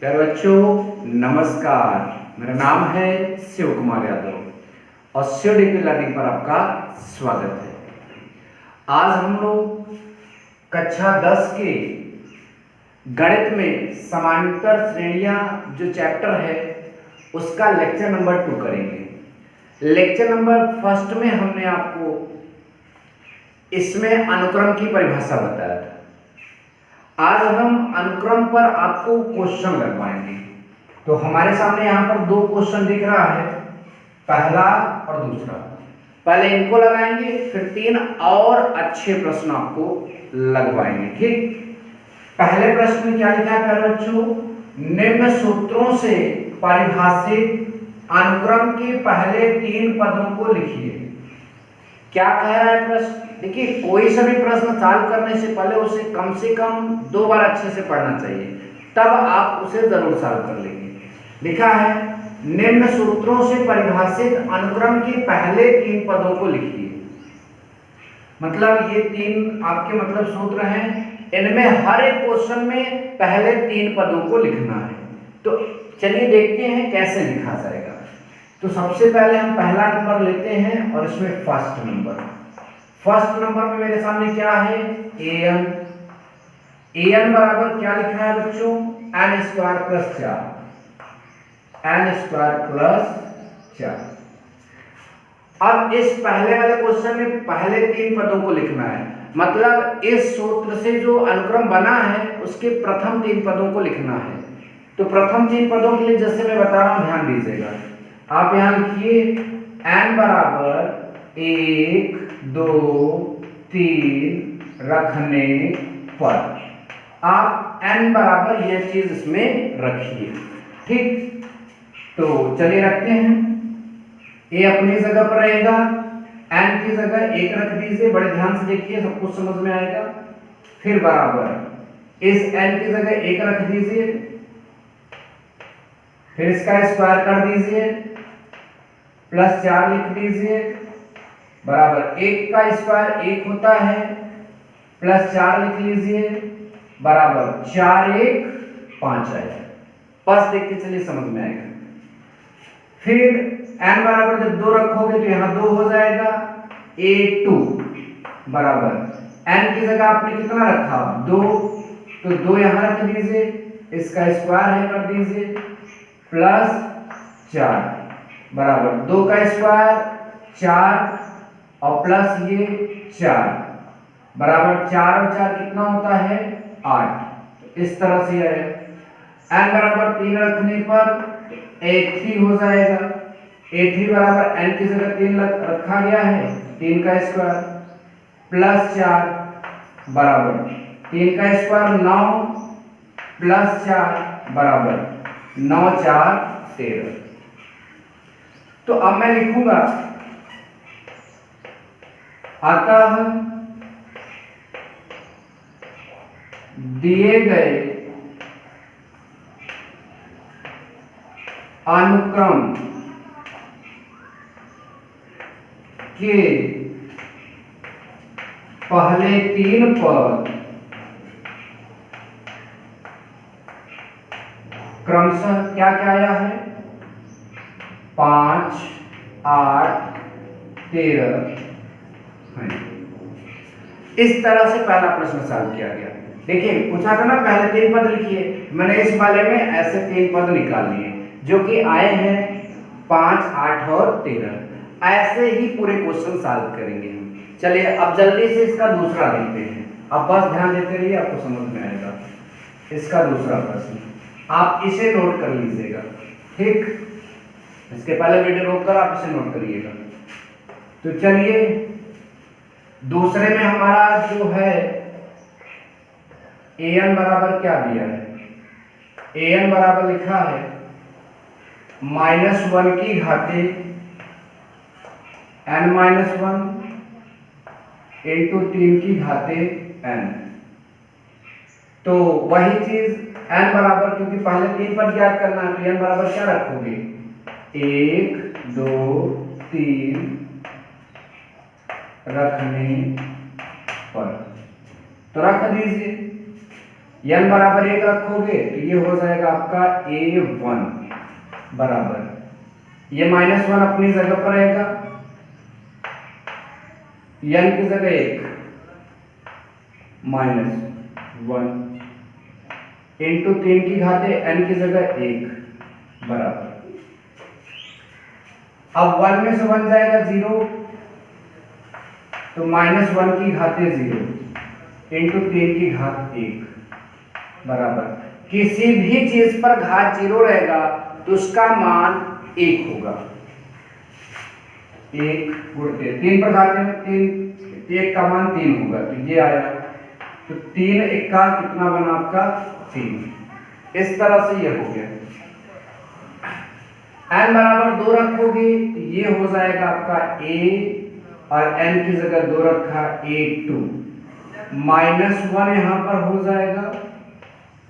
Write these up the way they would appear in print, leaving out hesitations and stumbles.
प्यारे बच्चों नमस्कार। मेरा नाम है शिव कुमार यादव और शिव डिग्री लर्निंग पर आपका स्वागत है। आज हम लोग कक्षा 10 के गणित में समांतर श्रेणियां जो चैप्टर है उसका लेक्चर नंबर 2 करेंगे। लेक्चर नंबर 1 में हमने आपको इसमें अनुक्रम की परिभाषा बताया था। आज हम अनुक्रम पर आपको क्वेश्चन लगवाएंगे। तो हमारे सामने यहाँ पर 2 क्वेश्चन दिख रहा है, पहला और दूसरा। पहले इनको लगाएंगे, फिर 3 और अच्छे प्रश्न आपको लगवाएंगे। ठीक, पहले प्रश्न में क्या लिखा है प्यारे बच्चों? निम्न सूत्रों से परिभाषित अनुक्रम के पहले 3 पदों को लिखिए। क्या कह रहा है प्रश्न? देखिए, कोई सा भी प्रश्न सॉल्व करने से पहले उसे कम से कम 2 बार अच्छे से पढ़ना चाहिए, तब आप उसे जरूर सॉल्व कर लेंगे। लिखा है निम्न सूत्रों से परिभाषित अनुक्रम के पहले 3 पदों को लिखिए। मतलब ये 3 आपके मतलब सूत्र हैं, इनमें हर एक क्वेश्चन में पहले 3 पदों को लिखना है। तो चलिए देखते हैं कैसे लिखा जाएगा। तो सबसे पहले हम पहला नंबर लेते हैं और इसमें फर्स्ट नंबर में मेरे सामने क्या है? an बराबर क्या लिखा है बच्चों? n square plus 4। अब इस पहले वाले क्वेश्चन में पहले 3 पदों को लिखना है। मतलब इस सूत्र से जो अनुक्रम बना है उसके प्रथम 3 पदों को लिखना है। तो प्रथम 3 पदों के लिए जैसे मैं बता रहा हूं, ध्यान दीजिएगा। आप यहां लिखिए n बराबर 1 2 3 रखने पर आप n बराबर यह चीज इसमें रखिए। ठीक, तो चलिए रखते हैं। a अपनी जगह पर रहेगा, n की जगह 1 रख दीजिए। बड़े ध्यान से देखिए, सब कुछ समझ में आएगा। फिर बराबर इस n की जगह 1 रख दीजिए, फिर इसका स्क्वायर कर दीजिए, प्लस 4 लिख दीजिए, बराबर 1 का स्क्वायर 1 होता है, प्लस 4 लिख लीजिए, बराबर 4 1 5 आएगा। बस देख के चलिए, समझ में आएगा। फिर n बराबर जब 2 रखोगे तो यहाँ 2 हो जाएगा, a2 बराबर n की जगह आपने कितना रखा? 2, तो 2 यहाँ रख दीजिए, इसका स्क्वायर है कर दीजिए, प्लस 4 बराबर 2 का स्क्वायर 4 और प्लस ये 4 बराबर 4 और 4 कितना होता है? 8। इस तरह से है। n बराबर 3 रखने पर a3 हो जाएगा। a3 बराबर n की जगह 3 रखा गया है, 3 का स्क्वायर प्लस 4 बराबर 3 का स्क्वायर 9 प्लस 4 बराबर 9 4 13। तो अब मैं लिखूंगा अतः दिए गए अनुक्रम के पहले 3 पद क्रमशः क्या क्या आया है? 5 8 13। इस तरह से पहला प्रश्न सॉल्व किया गया। देखिए, पूछा था ना पहले 3 पद लिखिए। मैंने इस वाले में ऐसे 3 पद निकाल लिए जो कि आए हैं 5 8 और 13। ऐसे ही पूरे क्वेश्चन सॉल्व करेंगे हम। चलिए अब जल्दी से इसका दूसरा देखते हैं। अब बस ध्यान देते रहिए, आपको समझ में आएगा। इसका दूसरा प्रश्न आप इसे नोट कर लीजिएगा। ठीक, इसके पहले वीडियो रोककर आप इसे नोट करिएगा। तो चलिए, दूसरे में हमारा जो है an बराबर क्या दिया है? an बराबर लिखा है -1 की घाते n-1 इंटू 3 की घाते n। तो वही चीज n बराबर, क्योंकि पहले 3 पद याद करना है, तो n बराबर क्या रखोगे? 1 2 3 रखने पर, तो रख दीजिए। n बराबर 1 रखोगे तो ये हो जाएगा आपका a1 बराबर, ये -1 अपनी जगह पर रहेगा, n की जगह 1 -1 इंटू 3 की घाते n की जगह 1 बराबर, अब 1 में से 1 जाएगा 0 तो -1 की घाते 0 इंटू 3 की घात 1 बराबर, किसी भी चीज पर घात 0 रहेगा तो उसका मान 1 होगा। 1 गुणते 3 पर घाते में 3, 1 का मान 3 होगा तो ये आया, तो 3 1 कितना बना आपका 3। इस तरह से ये हो गया। n बराबर 2 रखोगे तो ये हो जाएगा आपका a और n की जगह 2 रखा a2, -1 यहां पर हो जाएगा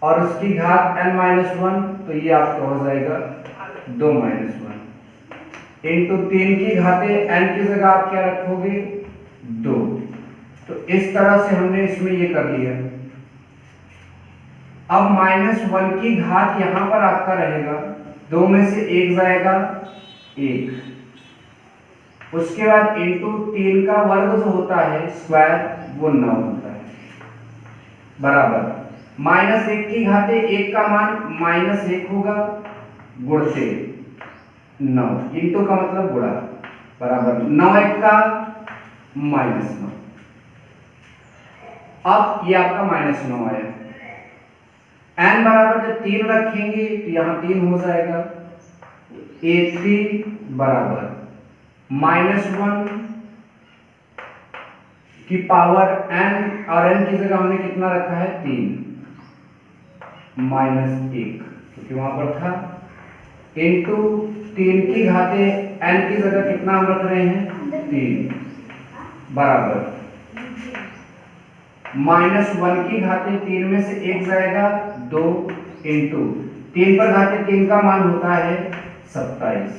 और उसकी घात n-1 तो ये आपका हो जाएगा 2 - 1 इंटू 3 की घाते n की जगह आप क्या रखोगे 2। तो इस तरह से हमने इसमें ये कर लिया। अब -1 की घात यहां पर आपका रहेगा, 2 में से 1 जाएगा 1, उसके बाद इंटू 3 का वर्ग जो होता है स्क्वायर वो 9 होता है बराबर, -1 की घाते 1 का मान -1 होगा गुणते 9, इंटू का मतलब गुणा बराबर 9 1 का -9। अब ये आपका -9 आया। n बराबर जब 3 रखेंगे तो यहां 3 हो जाएगा, a3 बराबर -1 की पावर n और n की जगह हमने कितना रखा है 3 -1 क्योंकि वहां पर था, इंटू 3 की घाते n की जगह कितना हम रख रहे हैं 3 बराबर -1 की घाते 3 में से 1 जाएगा 2 इंटू 3 पर घाते 3 का मान होता है 27।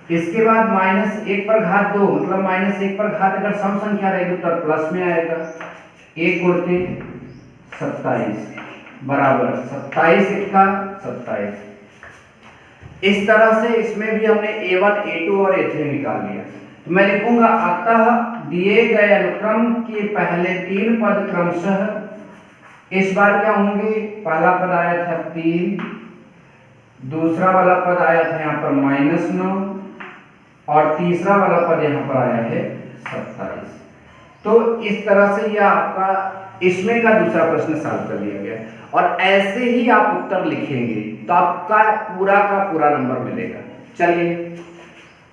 इसके बाद -1 पर घात 2 मतलब -1 पर घात अगर सम संख्या रहेगी तो प्लस में आएगा, 1 गुणते 27 बराबर 27 1 का 27। इस तरह से इसमें भी हमने a1 a2 और a3 निकाल लिया। तो मैं लिखूंगा अतः दिए गए अनुक्रम के पहले 3 पद क्रमशः इस बार क्या होंगे, पहला पद आया था 3, दूसरा वाला पद आया था यहाँ पर -9 और तीसरा वाला पद यहाँ पर आया है 27। तो इस तरह से यह आपका इसमें का दूसरा प्रश्न सॉल्व कर लिया गया और ऐसे ही आप उत्तर लिखेंगे तो आपका पूरा का पूरा नंबर मिलेगा। चलिए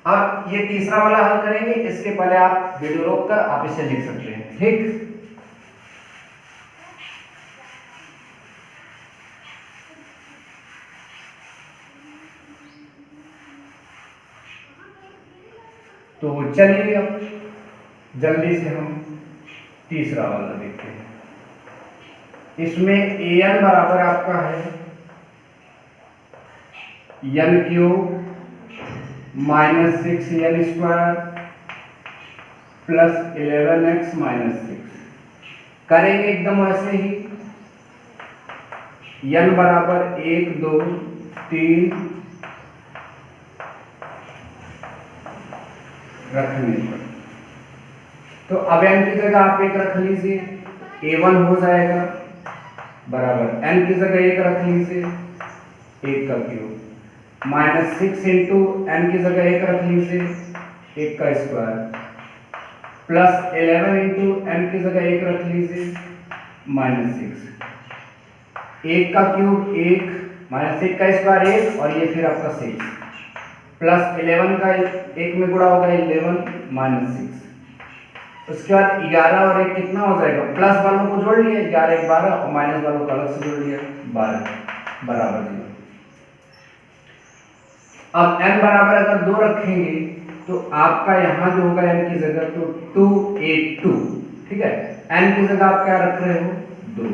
अब ये तीसरा वाला हल करेंगे, इसके पहले आप वीडियो रोक कर आप इसे लिख सकते हैं, ठीक। तो चलिए अब जल्दी से हम तीसरा वाला देखते हैं। इसमें an बराबर आपका है n³ -6n² प्लस 11x -6 करेंगे एकदम वैसे ही, n बराबर 1 2 3 रखने पर, तो अब n की जगह आप 1 रख लीजिए, a1 हो जाएगा बराबर n की जगह 1 रख लीजिए, 1 का क्यूब -6 इंटू n की जगह 1 रख लीजिए, 1 का स्क्वायर प्लस 11 इंटू n की जगह 1 रख लीजिए, -6, 1 का क्यूब 1 -1 का स्क्वायर 1 और ये फिर आपका 6 प्लस 11 का 1 में गुणा होगा 11 -6, उसके बाद 11 और 1 कितना हो जाएगा, प्लस वालों को जोड़ लिया 11 1 12 और माइनस वालों को अलग से जोड़ लिया 12 बराबर 0। अब n बराबर अगर 2 रखेंगे तो आपका यहां जो होगा n की जगह तो 2a2, ठीक है, n की जगह आप क्या रख रहे हो 2,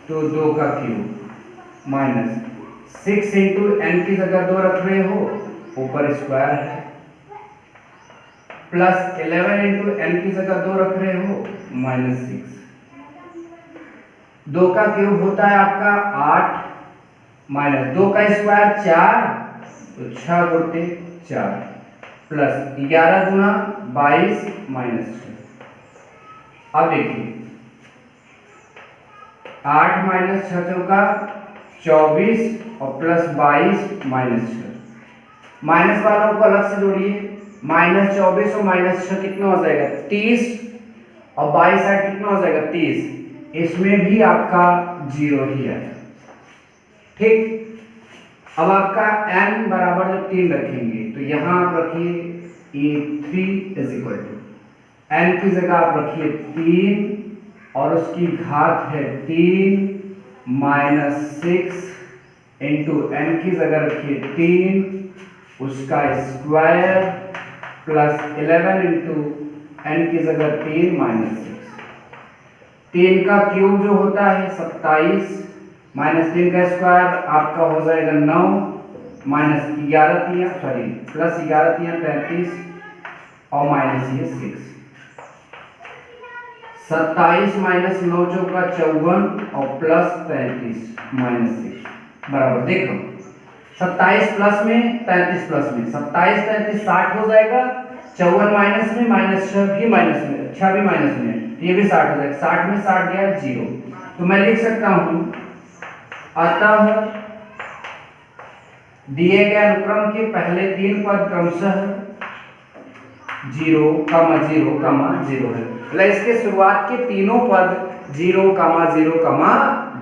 तो 2 का क्यूब -6 इंटू n की जगह 2 रख रहे हो, ऊपर स्क्वायर है, प्लस 11 इंटू n की जगह 2 रख रहे हो, -6, 2 का क्यूब होता है आपका 8 माइनस 2 का स्क्वायर 4, तो 6 गुणित 4 प्लस 11 गुना 22 माइनस 6। अब देखिए 8 माइनस 6 चौका 24 और प्लस 22 माइनस 6। माइनस वालों को अलग से जोड़िए, माइनस 24 और माइनस 6 कितना हो जाएगा 30 और 22 8 कितना हो जाएगा 30। इसमें भी आपका 0 ही है। ठीक, अब आपका n बराबर जब 3 रखेंगे तो यहां आप रखिए a3 is equal to n की जगह आप रखिए 3 और उसकी घात है 3 माइनस 6 इंटू n की जगह रखिए 3 उसका स्क्वायर प्लस 11 इंटू n की जगह 3 माइनस 6। 3 का क्यूब जो होता है 27 माइनस 3 का स्क्वायर आपका हो जाएगा 9 माइनस 11 तिया सॉरी प्लस 11 तिया 33 और माइनस ये 6। 27 माइनस 9 चौका 54 और प्लस 33 माइनस 6 बराबर देखो 27 प्लस में 33 प्लस में 27 33 60 हो जाएगा। 54 माइनस में माइनस 6 भी माइनस में 6 भी माइनस में ये भी 60 हो जाएगा। 60 में 60 गया 0, तो मैं लिख सकता हूं अतः दिए गए अनुक्रम के पहले 3 पद क्रमशः 0, 0, 0 है। मतलब इसके शुरुआत के तीनों पद 0, 0,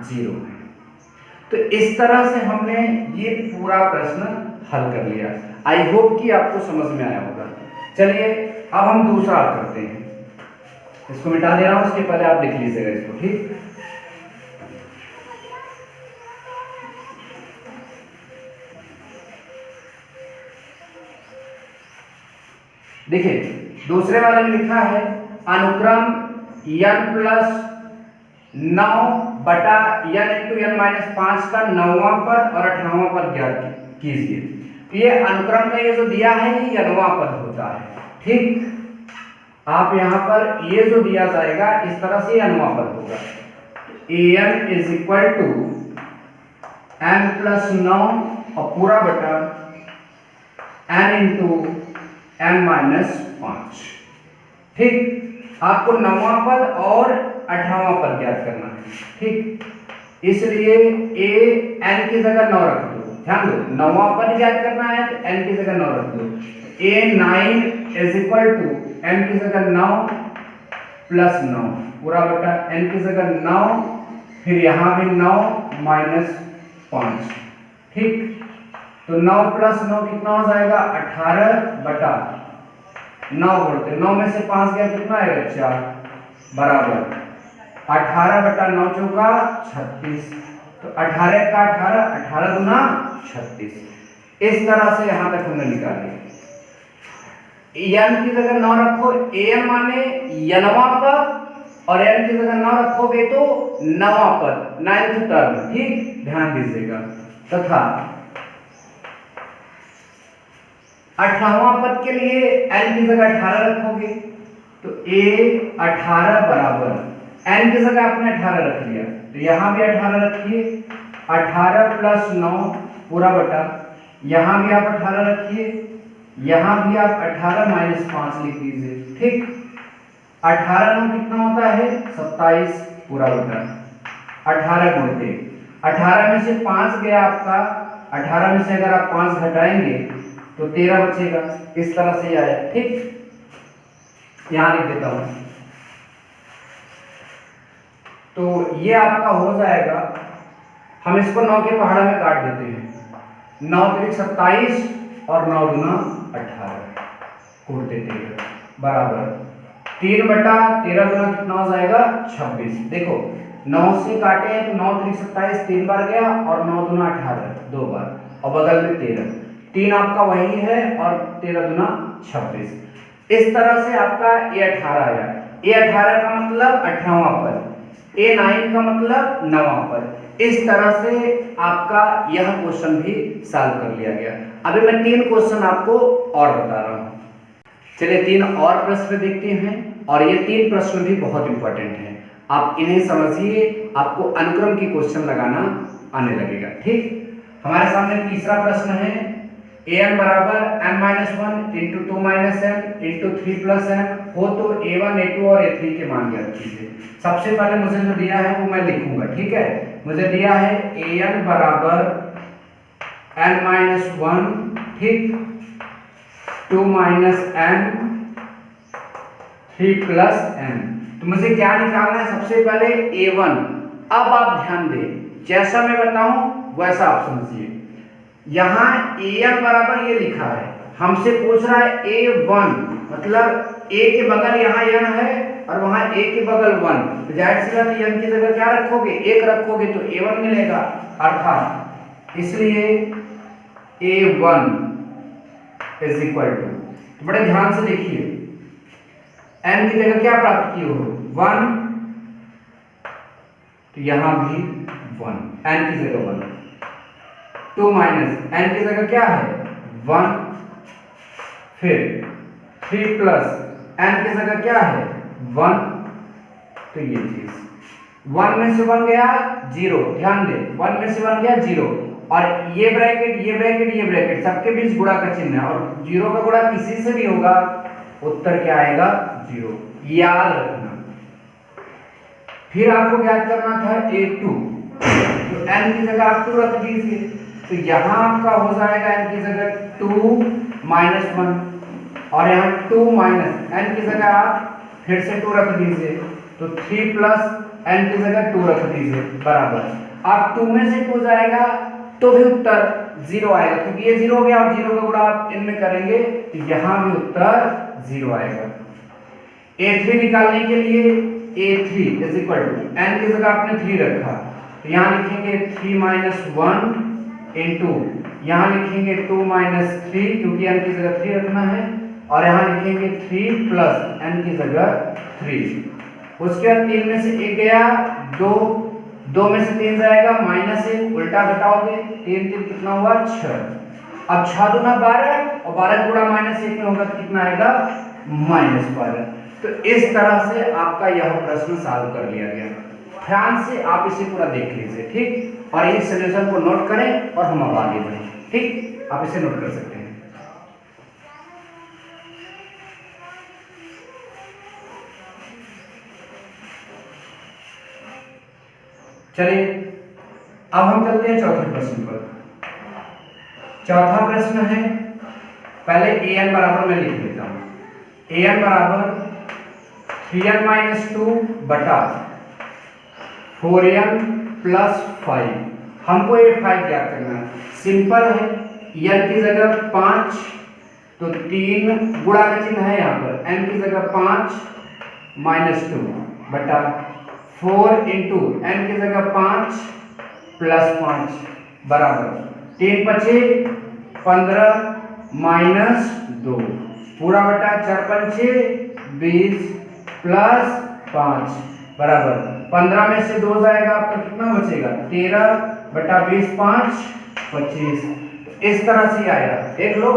0 है। तो इस तरह से हमने ये पूरा प्रश्न हल कर लिया। आई होप कि आपको समझ में आया होगा। चलिए अब हम दूसरा करते हैं। इसको मिटा दे रहा हूं, उसके पहले आप लिख लीजिएगा इसको। ठीक, देखिए दूसरे वाले में लिखा है अनुक्रम n प्लस 9 बटा n इंटू n माइनस 5 का 9वां पद और 18वां पद ज्ञात कीजिए। ये अनुक्रम का ये जो दिया है ये nवां पद होता है। ठीक, आप यहां पर ये जो दिया जाएगा इस तरह से nवां पद होगा। an is equal to n plus 9 और पूरा बटा n इंटू n माइनस 5। ठीक, आपको 9वां पद और 18वां पद ज्ञात करना है। ठीक, इसलिए a n की जगह 9 रख दो। ध्यान दो 9वां पद ज्ञात करना है तो n की जगह 9 रख दो। a9 is equal to n की जगह 9 प्लस 9 पूरा बटा n की जगह 9 फिर यहां भी 9 माइनस 5। ठीक, तो 9 प्लस 9 कितना हो जाएगा 18 बटा 9 बोलते 9 में से 5 गया कितना आएगा 4 बराबर 18 बटा 9 चौका 36। तो 18 का 18 18 गुना 36। इस तरह से यहां तक हमने निकाली। n की जगह 9 रखो, an माने nवां पद और n की जगह 9 रखोगे तो 9वां पद 9th टर्म। ठीक, ध्यान दीजिएगा। तथा 18वां पद के लिए n की जगह 18 रखोगे तो a 18 बराबर n की जगह आपने 18 रख लिया तो यहां भी 18 रखिए। 18 प्लस 9 पूरा बटा यहां भी आप 18 रखिए, यहां भी आप 18 माइनस 5 लिख दीजिए। ठीक, 18 9 कितना होता है 27 पूरा बटा 18 गुणित 18 में से 5 गया आपका। 18 में से अगर आप 5 घटाएंगे तो 13 बचेगा। इस तरह से आया। ठीक, यहां लिख देता हूं। तो ये आपका हो जाएगा। हम इसको 9 के पहाड़ा में काट देते हैं। 9 त्रिक 27 और 9 गुना 18 कूट देते हैं बराबर 3 बटा 13 गुना कितना हो जाएगा 26। देखो 9 से काटे हैं तो 9 त्रिक 27 3 बार गया और 9 गुना 18 2 बार और बगल में 13 3 आपका वही है और 13 गुना 26। इस तरह से आपका A18 आया। A18 का मतलब 18वां पद, A9 का मतलब 9वां पद। इस तरह से आपका यह क्वेश्चन भी सॉल्व कर लिया गया। अभी मैं 3 क्वेश्चन आपको और बता रहा हूं। चलिए 3 और प्रश्न देखते हैं और ये 3 प्रश्न भी बहुत इंपॉर्टेंट हैं। आप इन्हें समझिए, आपको अनुक्रम की क्वेश्चन लगाना आने लगेगा। ठीक, हमारे सामने तीसरा प्रश्न है, an बराबर n-1 into 2-n into 3+n हो तो a1 a2 और a3 के मान ज्ञात कीजिए। सबसे पहले मुझे जो दिया है वो मैं लिखूंगा। ठीक है, मुझे दिया है an बराबर n-1, ठीक, 2-n 3+n। तो मुझे क्या निकालना है? सबसे पहले a1। अब आप ध्यान दें, जैसा मैं बताऊं वैसा आप समझिए। यहां an बराबर ये लिखा है, हमसे पूछ रहा है a1, मतलब a के बगल यहाँ n है और वहां a के बगल 1, तो जाहिर सी बात है n की जगह क्या रखोगे? 1 रखोगे तो a1 मिलेगा, अर्थात इसलिए a1 इज इक्वल टू, तो बड़े ध्यान से देखिए, n की जगह क्या प्राप्त किए हो? 1, तो यहां भी 1, n की जगह 1, 2 माइनस n की जगह क्या है? 1, फिर 3 प्लस n की जगह क्या है? 1, तो ये चीज 1 में से 1 गया 0, ध्यान दे, 1 में से 1 गया 0, और ये ब्रैकेट ये ब्रैकेट ये ब्रैकेट सबके बीच गुणा का चिन्ह है, और 0 का गुणा किसी से भी होगा, उत्तर क्या आएगा? 0, याद रखना। फिर आपको ज्ञात करना था a2, तो n की जगह आप 2 रख दीजिए, तो यहां आपका हो जाएगा n की जगह 2 माइनस 1, और यहाँ 2 माइनस n की जगह आप फिर से 2 रख दीजिए, तो 3 प्लस n की जगह 2 रख दीजिए, बराबर। आप 2 में से 2 जाएगा तो भी उत्तर 0 आएगा, क्योंकि ये 0 हो गया और 0 का गुणा आप इनमें करेंगे तो यहाँ भी उत्तर 0 आएगा। a3 निकालने के लिए a3 is equal to, n की जगह आपने 3 रखा, तो यहाँ लिखेंगे 3 माइनस 1 इंटू, यहाँ लिखेंगे 2 माइनस 3, क्योंकि n की जगह 3 रखना है, और यहाँ लिखेंगे 3 प्लस n की जगह 3। उसके बाद 3 में से 1 गया 2, 2 में से 3 जाएगा -1, उल्टा घटाओगे, 3 3 कितना हुआ? 6। अब 6 दूना 12, और 12 गुणा -1 में होगा तो कितना आएगा? -12। तो इस तरह से आपका यह प्रश्न सॉल्व कर लिया गया। ध्यान से आप इसे पूरा देख लीजिए, ठीक, और इस सॉल्यूशन को नोट करें और हम अब आगे बढ़ें। ठीक, आप इसे नोट कर सकते हैं। चलिए अब हम चलते हैं चौथे प्रश्न पर। चौथा प्रश्न है, पहले an बराबर मैं लिख लेता हूं, an बराबर 3n-2 बटा 4n प्लस 5। हमको ये 5 ज्ञात करना है, सिंपल है, n की जगह 5, तो 3 गुणा का चिन्ह है यहाँ पर, n की जगह 5 -2 बटा 4 इंटू n की जगह 5 प्लस 5 बराबर 3 पचे 15 -2 पूरा बटा 4 पंचे 20 प्लस 5 बराबर 15 में से 2 जाएगा, आपका कितना बचेगा? 13 बटा 20 5 25। इस तरह से आएगा, देख लो,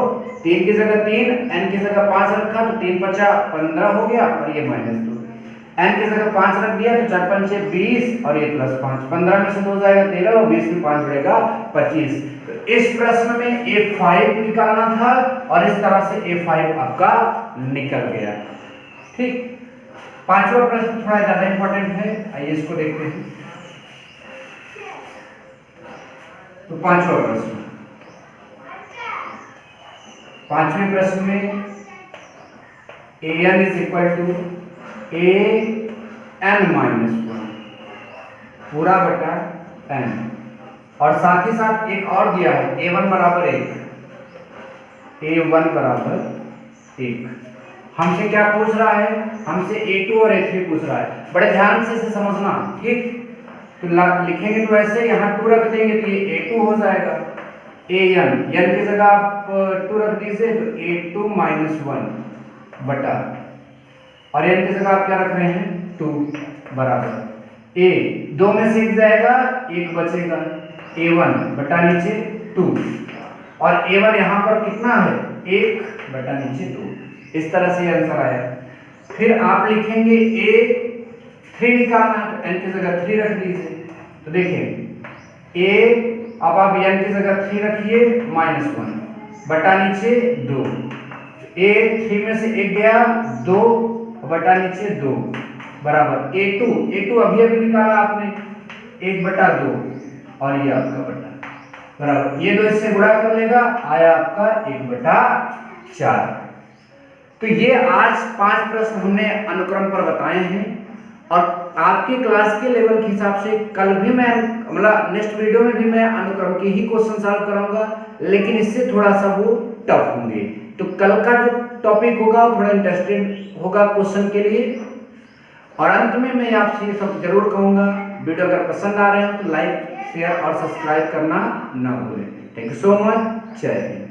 3 की जगह 3, n की जगह 5 रखा तो 3 पचा 15 हो गया, और ये -2, n की जगह 5 रख दिया तो 4 पंचे 20 और ये प्लस 5, 15 में से 2 जाएगा 13 और 20 में 5 जुड़ेगा 25। तो इस प्रश्न में a5 निकालना था, और इस तरह से a5 आपका निकल गया। ठीक, पांचवा प्रश्न थोड़ा ज्यादा इंपॉर्टेंट है, आइए इसको देखते हैं। तो पांचवा प्रश्न, पांचवें प्रश्न में an is equal to an-1 पूरा बटा n, और साथ ही साथ एक और दिया है a1 बराबर 1, a1 बराबर 1। हमसे क्या पूछ रहा है? हमसे a2 और a3 पूछ रहा है, बड़े ध्यान से इसे समझना। ठीक, तो लिखेंगे तो ऐसे, यहाँ 2 रख देंगे तो ये a2 हो जाएगा, an की जगह आप 2 रख दीजिए तो a2 -1 बटा, और n की जगह आप क्या रख रहे हैं? 2 बराबर a 2 में से 1 जाएगा, 1 बचेगा, a1 बटा नीचे 2, और a1 यहाँ पर कितना है? 1 बटा नीचे 2। इस तरह से आंसर आया। फिर आप लिखेंगे a 3 निकालना है तो n की जगह 3 रख दीजिए। तो देखिए a, अब आप n की जगह 3 रखिए -1 बटा नीचे 2, a 3 में से 1 गया 2 बटा नीचे 2 बराबर a2 अभी अभी निकाला आपने 1 बटा 2 और ये आपका बटा बराबर, ये 2 इससे गुणा कर लेगा, आया आपका 1 बटा 4। तो ये आज 5 प्रश्न हमने अनुक्रम पर बताए हैं और आपके क्लास के लेवल के हिसाब से कल भी मैं मतलब नेक्स्ट वीडियो में भी मैं अनुक्रम के ही क्वेश्चन सॉल्व कराऊंगा, लेकिन इससे थोड़ा सा वो टफ होंगे। तो कल का जो टॉपिक होगा वो थोड़ा इंटरेस्टिंग होगा क्वेश्चन के लिए। और अंत में मैं आपसे ये सब जरूर कहूंगा, वीडियो अगर पसंद आ रहे हो तो लाइक शेयर और सब्सक्राइब करना ना भूलें। Thank you so much. जय हिंद।